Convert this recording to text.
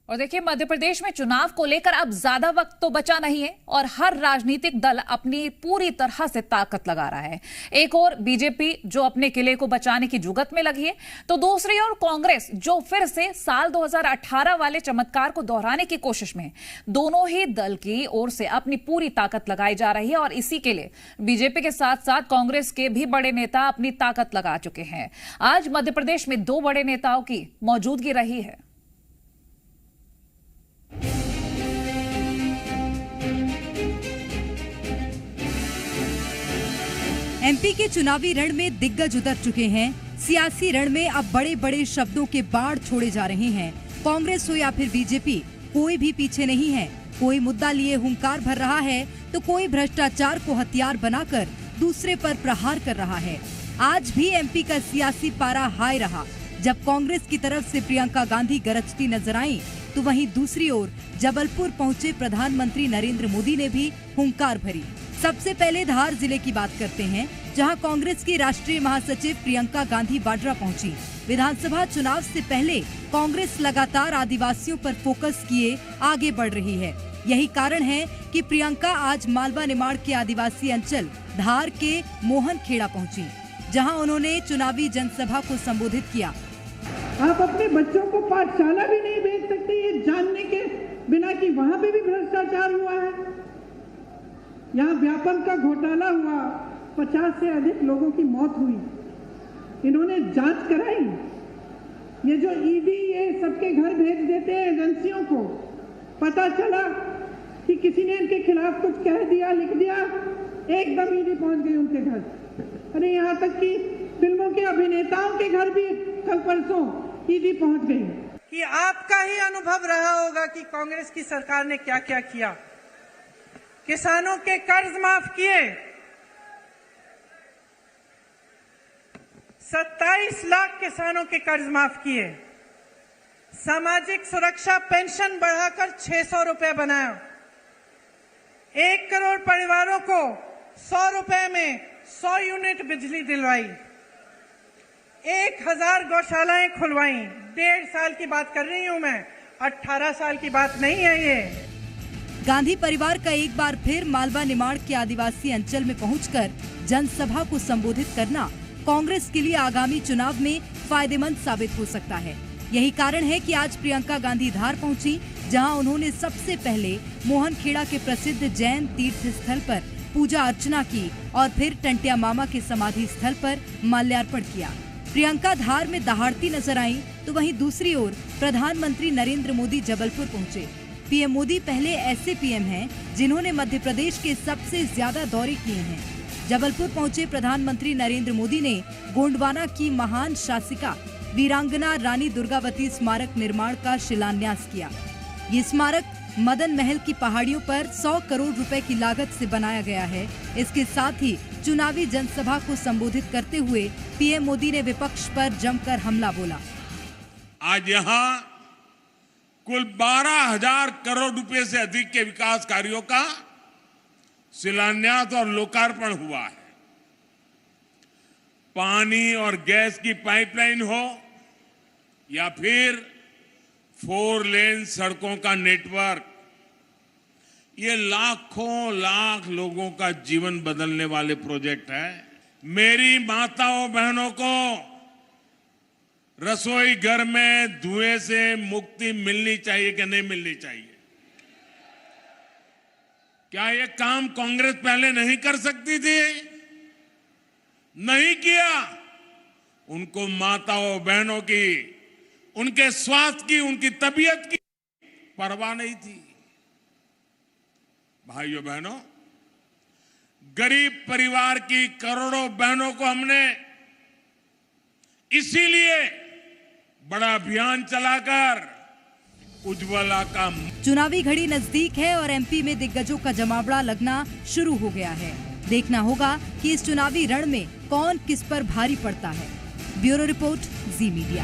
और देखिए, मध्य प्रदेश में चुनाव को लेकर अब ज्यादा वक्त तो बचा नहीं है और हर राजनीतिक दल अपनी पूरी तरह से ताकत लगा रहा है। एक और बीजेपी जो अपने किले को बचाने की जुगत में लगी है, तो दूसरी ओर कांग्रेस जो फिर से साल 2018 वाले चमत्कार को दोहराने की कोशिश में है। दोनों ही दल की ओर से अपनी पूरी ताकत लगाई जा रही है और इसी के लिए बीजेपी के साथ साथ कांग्रेस के भी बड़े नेता अपनी ताकत लगा चुके हैं। आज मध्य प्रदेश में 2 बड़े नेताओं की मौजूदगी रही है। एमपी के चुनावी रण में दिग्गज उतर चुके हैं। सियासी रण में अब बड़े बड़े शब्दों के बाढ़ छोड़े जा रहे हैं। कांग्रेस हो या फिर बीजेपी, कोई भी पीछे नहीं है। कोई मुद्दा लिए हुंकार भर रहा है तो कोई भ्रष्टाचार को हथियार बनाकर दूसरे पर प्रहार कर रहा है। आज भी एमपी का सियासी पारा हाई रहा। जब कांग्रेस की तरफ से प्रियंका गांधी गरजती नजर आई, तो वहीं दूसरी ओर जबलपुर पहुंचे प्रधानमंत्री नरेंद्र मोदी ने भी हुंकार भरी। सबसे पहले धार जिले की बात करते हैं, जहां कांग्रेस की राष्ट्रीय महासचिव प्रियंका गांधी वाड्रा पहुंची। विधानसभा चुनाव से पहले कांग्रेस लगातार आदिवासियों पर फोकस किए आगे बढ़ रही है। यही कारण है कि प्रियंका आज मालवा निमाड़ के आदिवासी अंचल धार के मोहनखेड़ा पहुंची, जहां उन्होंने चुनावी जनसभा को संबोधित किया। आप अपने बच्चों को पाठशाला भी नहीं भेज सकते ये जानने के बिना कि वहाँ पे भी भ्रष्टाचार हुआ है। यहाँ व्यापम का घोटाला हुआ, 50 से अधिक लोगों की मौत हुई। इन्होंने जांच कराई। ये जो ईडी ये सबके घर भेज देते हैं एजेंसियों को, पता चला कि किसी ने इनके खिलाफ कुछ कह दिया, लिख दिया, एकदम ईडी पहुंच गई उनके घर। अरे यहाँ तक कि फिल्मों के अभिनेताओं के घर भी कल परसों ईडी पहुंच गई। कि आपका ही अनुभव रहा होगा कि कांग्रेस की सरकार ने क्या क्या किया। किसानों के कर्ज माफ किए, 27 लाख किसानों के कर्ज माफ किए, सामाजिक सुरक्षा पेंशन बढ़ाकर 600 रुपए बनाया, 1 करोड़ परिवारों को 100 रुपए में 100 यूनिट बिजली दिलवाई, 1000 गौशालाएं खुलवाई। 1.5 साल की बात कर रही हूं मैं, 18 साल की बात नहीं है ये। गांधी परिवार का एक बार फिर मालवा निमाड़ के आदिवासी अंचल में पहुंचकर जनसभा को संबोधित करना कांग्रेस के लिए आगामी चुनाव में फायदेमंद साबित हो सकता है। यही कारण है कि आज प्रियंका गांधी धार पहुंची, जहां उन्होंने सबसे पहले मोहनखेड़ा के प्रसिद्ध जैन तीर्थ स्थल पर पूजा अर्चना की और फिर टंटिया मामा के समाधि स्थल पर माल्यार्पण किया। प्रियंका धार में दहाड़ती नजर आई, तो वहीं दूसरी ओर प्रधानमंत्री नरेंद्र मोदी जबलपुर पहुंचे। पीएम मोदी पहले ऐसे पीएम हैं जिन्होंने मध्य प्रदेश के सबसे ज्यादा दौरे किए हैं। जबलपुर पहुंचे प्रधानमंत्री नरेंद्र मोदी ने गोंडवाना की महान शासिका वीरांगना रानी दुर्गावती स्मारक निर्माण का शिलान्यास किया। ये स्मारक मदन महल की पहाड़ियों पर 100 करोड़ रुपए की लागत से बनाया गया है। इसके साथ ही चुनावी जनसभा को संबोधित करते हुए पीएम मोदी ने विपक्ष पर जमकर हमला बोला। आज यहाँ कुल 12,000 करोड़ रुपए से अधिक के विकास कार्यों का शिलान्यास और लोकार्पण हुआ है। पानी और गैस की पाइपलाइन हो या फिर 4 लेन सड़कों का नेटवर्क, ये लाखों लाख लोगों का जीवन बदलने वाले प्रोजेक्ट है। मेरी माताओं बहनों को रसोई घर में धुएं से मुक्ति मिलनी चाहिए कि नहीं मिलनी चाहिए? क्या ये काम कांग्रेस पहले नहीं कर सकती थी? नहीं किया। उनको माताओं बहनों की, उनके स्वास्थ्य की, उनकी तबीयत की परवाह नहीं थी। भाइयों बहनों, गरीब परिवार की करोड़ों बहनों को हमने इसीलिए बड़ा अभियान चलाकर उज्ज्वला का। चुनावी घड़ी नजदीक है और एमपी में दिग्गजों का जमावड़ा लगना शुरू हो गया है। देखना होगा कि इस चुनावी रण में कौन किस पर भारी पड़ता है। ब्यूरो रिपोर्ट, जी मीडिया।